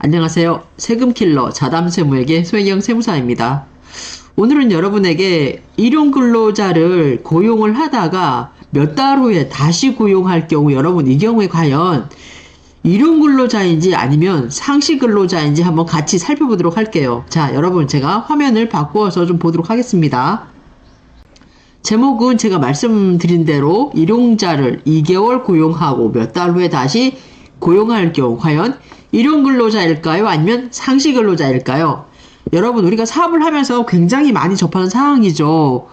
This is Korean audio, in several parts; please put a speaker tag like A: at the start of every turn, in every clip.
A: 안녕하세요. 세금킬러 자담세무에게 소혜경 세무사입니다. 오늘은 여러분에게 일용근로자를 고용을 하다가 몇 달 후에 다시 고용할 경우 여러분 이 경우에 과연 일용근로자인지 아니면 상시근로자인지 한번 같이 살펴보도록 할게요. 자, 여러분 제가 화면을 바꾸어서 좀 보도록 하겠습니다. 제목은 제가 말씀드린 대로 일용자를 2개월 고용하고 몇 달 후에 다시 고용할 경우 과연 일용근로자일까요? 아니면 상시근로자일까요? 여러분 우리가 사업을 하면서 굉장히 많이 접하는 상황이죠.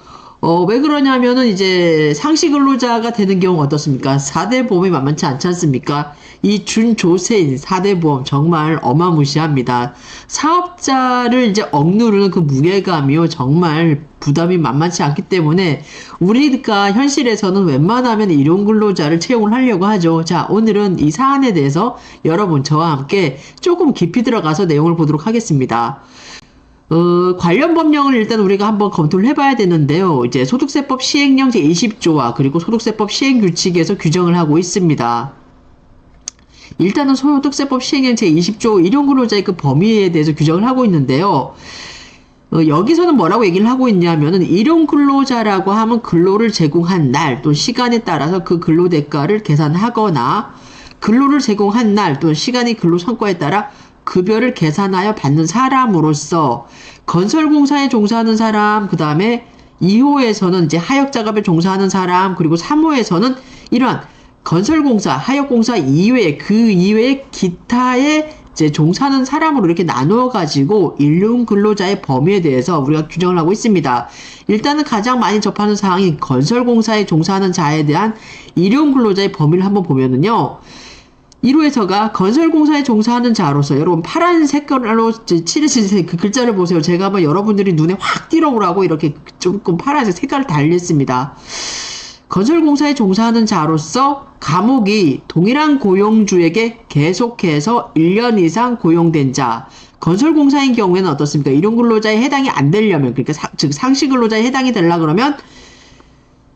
A: 왜 그러냐면은 이제 상시근로자가 되는 경우 어떻습니까? 4대 보험이 만만치 않지 않습니까? 이 준조세인 4대 보험 정말 어마무시합니다. 사업자를 이제 억누르는 그 무게감이요. 정말 부담이 만만치 않기 때문에 우리가 현실에서는 웬만하면 일용근로자를 채용을 하려고 하죠. 자, 오늘은 이 사안에 대해서 여러분 저와 함께 조금 깊이 들어가서 내용을 보도록 하겠습니다. 관련 법령을 일단 우리가 한번 검토를 해봐야 되는데요. 이제 소득세법 시행령 제20조와 그리고 소득세법 시행규칙에서 규정을 하고 있습니다. 일단은 소득세법 시행령 제20조 일용근로자의 그 범위에 대해서 규정을 하고 있는데요. 여기서는 뭐라고 얘기를 하고 있냐면은 일용근로자라고 하면 근로를 제공한 날 또는 시간에 따라서 그 근로 대가를 계산하거나 근로를 제공한 날 또는 시간의 근로 성과에 따라 급여를 계산하여 받는 사람으로서 건설공사에 종사하는 사람, 그 다음에 2호에서는 이제 하역작업에 종사하는 사람, 그리고 3호에서는 이러한 건설공사, 하역공사 이외에 그 이외에 기타에 이제 종사하는 사람으로 이렇게 나누어 가지고 일용근로자의 범위에 대해서 우리가 규정을 하고 있습니다. 일단은 가장 많이 접하는 사항이 건설공사에 종사하는 자에 대한 일용근로자의 범위를 한번 보면은요. 1호에서가 건설공사에 종사하는 자로서 여러분 파란 색깔로 칠해진 그 글자를 보세요. 제가 한번 여러분들이 눈에 확 띄어오라고 이렇게 조금 파란색 색깔을 달렸습니다. 건설공사에 종사하는 자로서 감옥이 동일한 고용주에게 계속해서 1년 이상 고용된 자. 건설공사인 경우에는 어떻습니까? 일용근로자에 해당이 안 되려면 그러니까 즉 상시근로자에 해당이 되려 그러면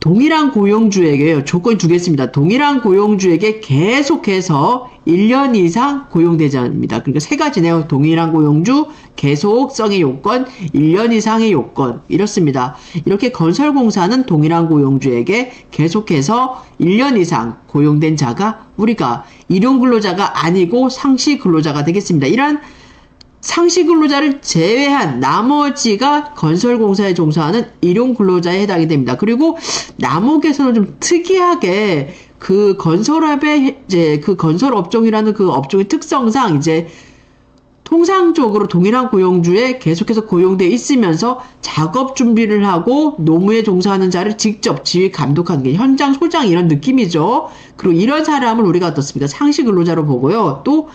A: 동일한 고용주에게요. 조건이 두 개 있습니다. 동일한 고용주에게 계속해서 1년 이상 고용대자입니다. 그러니까 세 가지네요. 동일한 고용주, 계속성의 요건, 1년 이상의 요건. 이렇습니다. 이렇게 건설공사는 동일한 고용주에게 계속해서 1년 이상 고용된 자가 우리가 일용근로자가 아니고 상시근로자가 되겠습니다. 이러한 상시근로자를 제외한 나머지가 건설공사에 종사하는 일용근로자에 해당이 됩니다. 그리고 남욱에서는 좀 특이하게 그 건설업의 이제 그 건설업종이라는 그 업종의 특성상 이제 통상적으로 동일한 고용주에 계속해서 고용돼 있으면서 작업 준비를 하고 노무에 종사하는 자를 직접 지휘 감독하는 게 현장 소장 이런 느낌이죠. 그리고 이런 사람을 우리가 어떻습니까? 상시근로자로 보고요. 또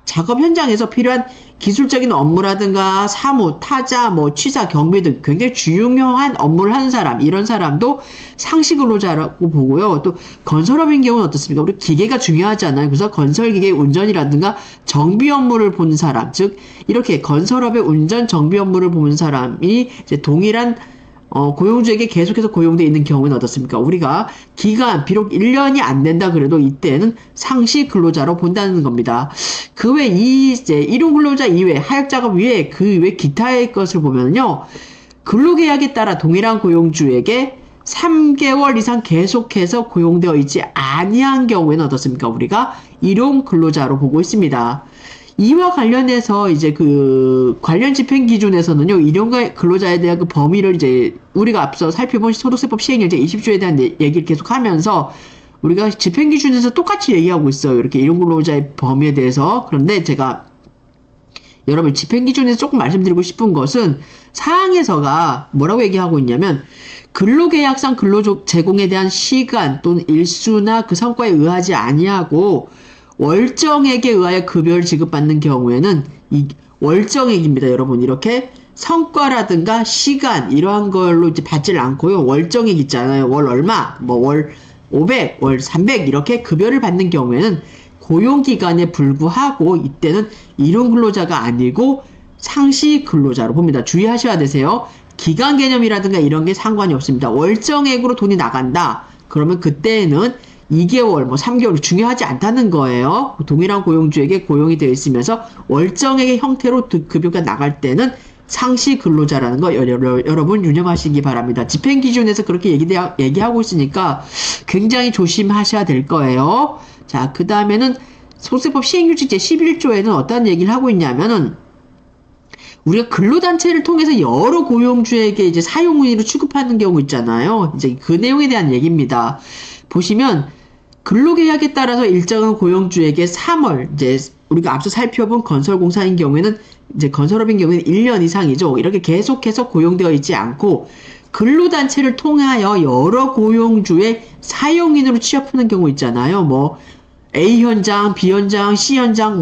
A: 작업 현장에서 필요한 기술적인 업무라든가 사무, 타자, 취사, 경비 등 굉장히 중요한 업무를 하는 사람, 이런 사람도 상시근로자라고 보고요. 또 건설업인 경우는 어떻습니까? 우리 기계가 중요하잖아요. 그래서 건설기계 운전이라든가 정비 업무를 보는 사람, 즉 이렇게 건설업의 운전, 정비 업무를 보는 사람이 이제 동일한 고용주에게 계속해서 고용되어 있는 경우는 어떻습니까? 우리가 기간, 비록 1년이 안 된다 그래도 이때는 상시 근로자로 본다는 겁니다. 그 외 이제 일용근로자 이외, 하역작업 외에 그 외 기타의 것을 보면요. 근로계약에 따라 동일한 고용주에게 3개월 이상 계속해서 고용되어 있지 아니한 경우에는 어떻습니까? 우리가 일용근로자로 보고 있습니다. 이와 관련해서 이제 그 관련 집행 기준에서는요, 일용근로자에 대한 그 범위를 이제 우리가 앞서 살펴본 소득세법 시행령 제20조에 대한 얘기를 계속 하면서 우리가 집행 기준에서 똑같이 얘기하고 있어요. 이렇게 일용근로자의 범위에 대해서. 그런데 제가 여러분 집행 기준에서 조금 말씀드리고 싶은 것은 사항에서가 뭐라고 얘기하고 있냐면 근로계약상 근로 제공에 대한 시간 또는 일수나 그 성과에 의하지 아니하고 월정액에 의하여 급여를 지급받는 경우에는 이 월정액입니다. 여러분 이렇게 성과라든가 시간 이러한 걸로 이제 받지를 않고요. 월정액 있잖아요. 월 얼마, 월 500, 월 300 이렇게 급여를 받는 경우에는 고용기간에 불구하고 이때는 일용근로자가 아니고 상시근로자로 봅니다. 주의하셔야 되세요. 기간 개념이라든가 이런 게 상관이 없습니다. 월정액으로 돈이 나간다. 그러면 그때는 2개월, 뭐 3개월 중요하지 않다는 거예요. 동일한 고용주에게 고용이 되어 있으면서 월정액의 형태로 급여가 나갈 때는 상시 근로자라는 거 여러분 유념하시기 바랍니다. 집행 기준에서 그렇게 얘기하고 있으니까 굉장히 조심하셔야 될 거예요. 자, 그 다음에는 소득세법 시행규칙 제11조에는 어떤 얘기를 하고 있냐면은 우리가 근로단체를 통해서 여러 고용주에게 이제 사용의로 취급하는 경우 있잖아요. 이제 그 내용에 대한 얘기입니다. 보시면 근로계약에 따라서 일정한 고용주에게 3월, 이제 우리가 앞서 살펴본 건설공사인 경우에는 이제 건설업인 경우에는 1년 이상이죠. 이렇게 계속해서 고용되어 있지 않고 근로단체를 통하여 여러 고용주의 사용인으로 취업하는 경우 있잖아요. 뭐 A 현장, B 현장, C 현장,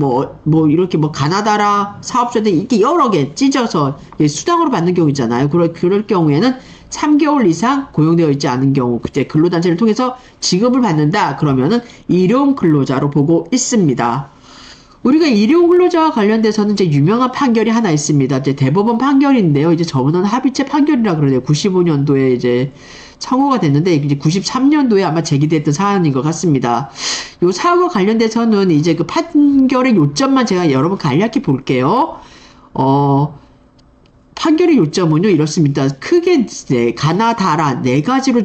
A: 이렇게 가나다라 사업자들 이렇게 여러 개 찢어서 수당으로 받는 경우 있잖아요. 그럴 경우에는 3개월 이상 고용되어 있지 않은 경우, 그때 근로단체를 통해서 지급을 받는다. 그러면은 일용 근로자로 보고 있습니다. 우리가 일용 근로자와 관련돼서는 이제 유명한 판결이 하나 있습니다. 이제 대법원 판결인데요. 이제 저번은 합의체 판결이라 그러네요. 95년도에 이제 청구가 됐는데 이제 93년도에 아마 제기됐던 사안인 것 같습니다. 요 사안과 관련돼서는 이제 그 판결의 요점만 제가 여러분 간략히 볼게요. 판결의 요점은요, 이렇습니다. 크게, 가나다라, 네 가지로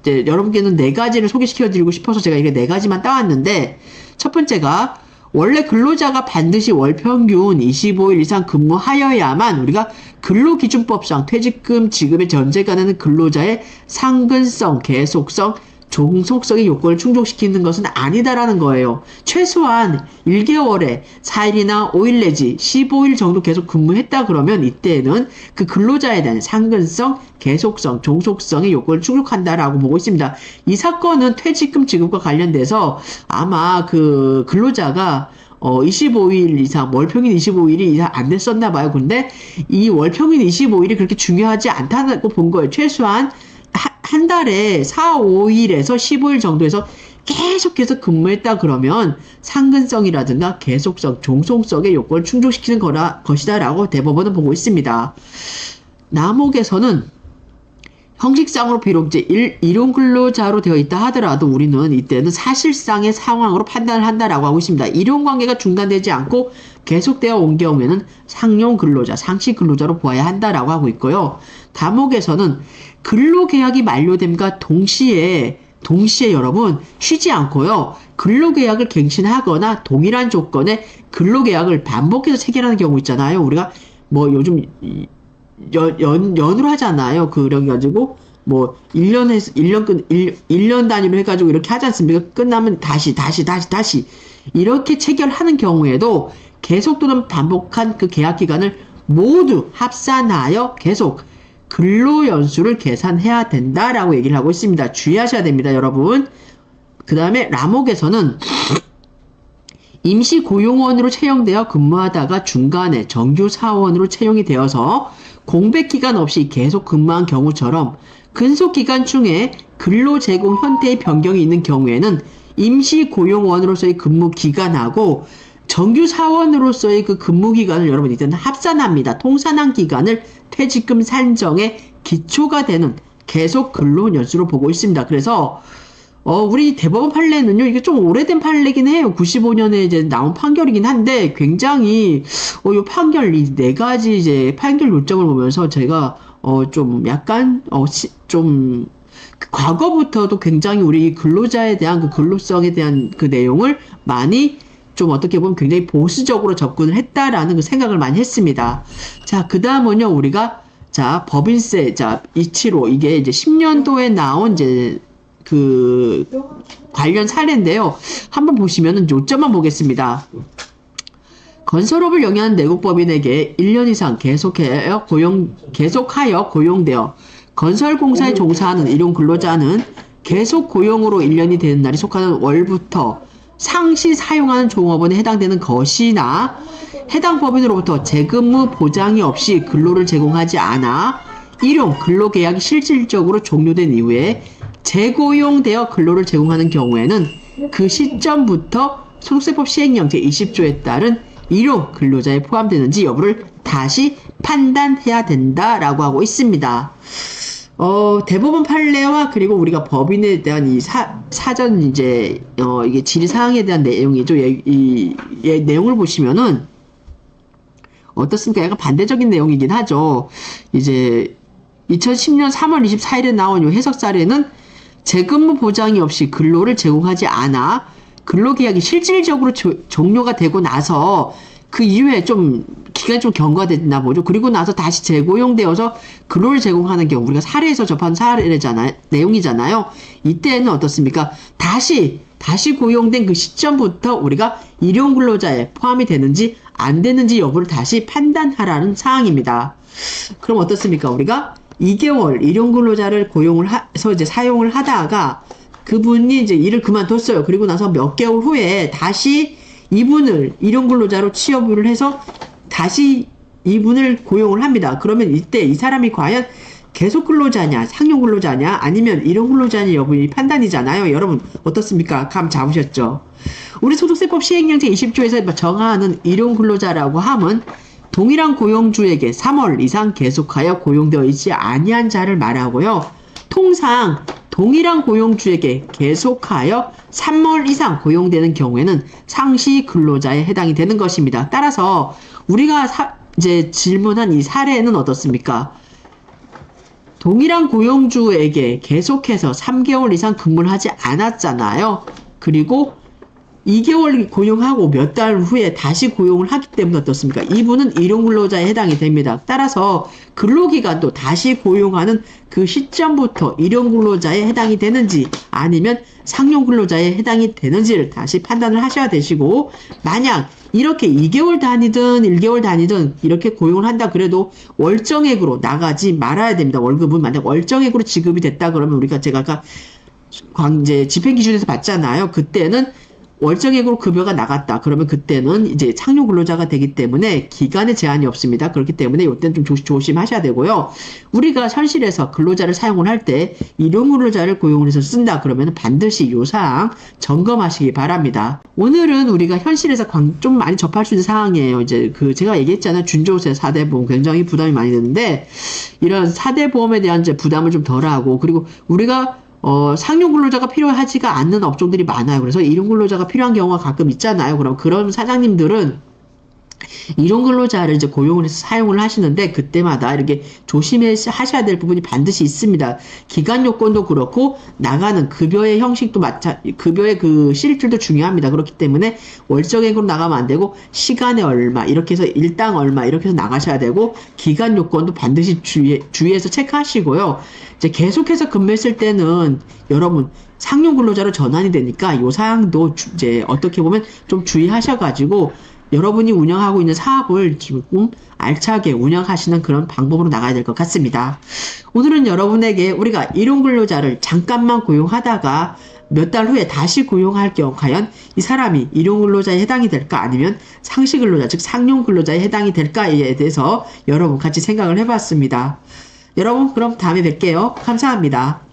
A: 여러분께는 네 가지를 소개시켜 드리고 싶어서 제가 이게 네 가지만 따왔는데, 첫 번째가, 원래 근로자가 반드시 월 평균 25일 이상 근무하여야만 우리가 근로기준법상 퇴직금 지급의 전제가 되는 근로자의 상근성, 계속성, 종속성의 요건을 충족시키는 것은 아니다라는 거예요. 최소한 1개월에 4일이나 5일 내지 15일 정도 계속 근무했다 그러면 이때는 그 근로자에 대한 상근성, 계속성, 종속성의 요건을 충족한다라고 보고 있습니다. 이 사건은 퇴직금 지급과 관련돼서 아마 그 근로자가 25일 이상, 월평균 25일이 이상 안 됐었나 봐요. 근데 이 월평균 25일이 그렇게 중요하지 않다고 본 거예요. 최소한 한 달에 4, 5일에서 15일 정도에서 계속해서 근무했다 그러면 상근성이라든가 계속성, 종속성의 요건을 충족시키는 것이다 라고 대법원은 보고 있습니다. 남옥에서는 형식상으로 비록 이제 일용 근로자로 되어 있다 하더라도 우리는 이때는 사실상의 상황으로 판단을 한다라고 하고 있습니다. 일용 관계가 중단되지 않고 계속되어 온 경우에는 상용 근로자, 상시 근로자로 보아야 한다라고 하고 있고요. 다목에서는 근로계약이 만료됨과 동시에 여러분 쉬지 않고요. 근로계약을 갱신하거나 동일한 조건의 근로계약을 반복해서 체결하는 경우 있잖아요. 우리가 요즘 연으로 하잖아요. 그래가지고 1년 단위로 해가지고 이렇게 하지 않습니까? 끝나면 다시 이렇게 체결하는 경우에도 계속 또는 반복한 그 계약 기간을 모두 합산하여 계속 근로연수를 계산해야 된다라고 얘기를 하고 있습니다. 주의하셔야 됩니다, 여러분. 그 다음에 라목에서는 임시고용원으로 채용되어 근무하다가 중간에 정규사원으로 채용이 되어서 공백기간 없이 계속 근무한 경우처럼 근속기간 중에 근로제공 형태의 변경이 있는 경우에는 임시고용원으로서의 근무기간하고 정규사원으로서의 그 근무기간을 여러분 이때는 합산합니다. 통산한 기간을 퇴직금 산정의 기초가 되는 계속 근로연수로 보고 있습니다. 그래서 우리 대법원 판례는요, 이게 좀 오래된 판례긴 해요. 95년에 이제 나온 판결이긴 한데, 굉장히, 이 판결, 이 네 가지 이제 판결 요점을 보면서 제가, 좀 약간, 과거부터도 굉장히 우리 근로자에 대한 그 근로성에 대한 그 내용을 많이 좀 어떻게 보면 굉장히 보수적으로 접근을 했다라는 그 생각을 많이 했습니다. 자, 그 다음은요, 우리가, 법인세, 275, 이게 이제 10년도에 나온 이제, 관련 사례인데요. 한번 보시면은 요점만 보겠습니다. 건설업을 영위하는 내국법인에게 1년 이상 계속하여 고용되어 건설공사에 종사하는 일용 근로자는 계속 고용으로 1년이 되는 날이 속하는 월부터 상시 사용하는 종업원에 해당되는 것이나 해당 법인으로부터 재근무 보장이 없이 근로를 제공하지 않아 일용 근로계약이 실질적으로 종료된 이후에 재고용되어 근로를 제공하는 경우에는 그 시점부터 소득세법 시행령 제20조에 따른 일용 근로자에 포함되는지 여부를 다시 판단해야 된다라고 하고 있습니다. 대법원 판례와 그리고 우리가 법인에 대한 이 사전 이제, 이게 질의사항에 대한 내용이죠. 이 내용을 보시면은, 어떻습니까? 약간 반대적인 내용이긴 하죠. 이제, 2010년 3월 24일에 나온 이 해석 사례는 재근무 보장이 없이 근로를 제공하지 않아 근로계약이 실질적으로 종료가 되고 나서 그 이후에 좀 기간이 좀 경과됐나 보죠. 그리고 나서 다시 재고용되어서 근로를 제공하는 경우 우리가 사례에서 접한 사례잖아요. 내용이잖아요. 이때는 어떻습니까? 다시 고용된 그 시점부터 우리가 일용 근로자에 포함이 되는지 안 되는지 여부를 다시 판단하라는 사항입니다. 그럼 어떻습니까? 우리가 2개월 일용 근로자를 고용을 해서 이제 사용을 하다가 그분이 이제 일을 그만뒀어요. 그리고 나서 몇 개월 후에 다시 이분을 일용 근로자로 취업을 해서 다시 이분을 고용을 합니다. 그러면 이때 이 사람이 과연 계속 근로자냐, 상용 근로자냐, 아니면 일용 근로자냐 여부의 판단이잖아요. 여러분 어떻습니까? 감 잡으셨죠? 우리 소득세법 시행령 제20조에서 정하는 일용 근로자라고 함은 동일한 고용주에게 3월 이상 계속하여 고용되어 있지 아니한 자를 말하고요. 통상 동일한 고용주에게 계속하여 3월 이상 고용되는 경우에는 상시 근로자에 해당이 되는 것입니다. 따라서 우리가 이제 질문한 이 사례는 어떻습니까? 동일한 고용주에게 계속해서 3개월 이상 근무를 하지 않았잖아요. 그리고 2개월 고용하고 몇 달 후에 다시 고용을 하기 때문에 어떻습니까? 이분은 일용근로자에 해당이 됩니다. 따라서 근로기간도 다시 고용하는 그 시점부터 일용근로자에 해당이 되는지 아니면 상용근로자에 해당이 되는지를 다시 판단을 하셔야 되시고, 만약 이렇게 2개월 단위든 1개월 단위든 이렇게 고용을 한다 그래도 월정액으로 나가지 말아야 됩니다. 월급은 만약 월정액으로 지급이 됐다 그러면 우리가 제가 아까 이제 집행기준에서 봤잖아요. 그때는 월정액으로 급여가 나갔다. 그러면 그때는 이제 상용 근로자가 되기 때문에 기간에 제한이 없습니다. 그렇기 때문에 이때는 좀 조심하셔야 되고요. 우리가 현실에서 근로자를 사용을 할 때 일용 근로자를 고용을 해서 쓴다. 그러면 반드시 이 사항 점검하시기 바랍니다. 오늘은 우리가 현실에서 좀 많이 접할 수 있는 사항이에요. 이제 제가 얘기했잖아요. 준조세 4대 보험 굉장히 부담이 많이 되는데 이런 4대 보험에 대한 이제 부담을 좀 덜하고, 그리고 우리가 상용 근로자가 필요하지가 않는 업종들이 많아요. 그래서 일용 근로자가 필요한 경우가 가끔 있잖아요. 그럼 그런 사장님들은 일용 근로자를 이제 고용을 해서 사용을 하시는데 그때마다 이렇게 조심하셔야 될 부분이 반드시 있습니다. 기간 요건도 그렇고 나가는 급여의 형식도 급여의 그 실질도 중요합니다. 그렇기 때문에 월정액으로 나가면 안 되고 시간에 얼마 이렇게 해서 일당 얼마 이렇게 해서 나가셔야 되고, 기간 요건도 반드시 주의해서 체크하시고요. 이제 계속해서 근무했을 때는 여러분 상용 근로자로 전환이 되니까 이 사항도 이제 어떻게 보면 좀 주의하셔가지고 여러분이 운영하고 있는 사업을 조금 알차게 운영하시는 그런 방법으로 나가야 될 것 같습니다. 오늘은 여러분에게 우리가 일용 근로자를 잠깐만 고용하다가 몇 달 후에 다시 고용할 경우 과연 이 사람이 일용 근로자에 해당이 될까 아니면 상시 근로자 즉 상용 근로자에 해당이 될까에 대해서 여러분 같이 생각을 해봤습니다. 여러분 그럼 다음에 뵐게요. 감사합니다.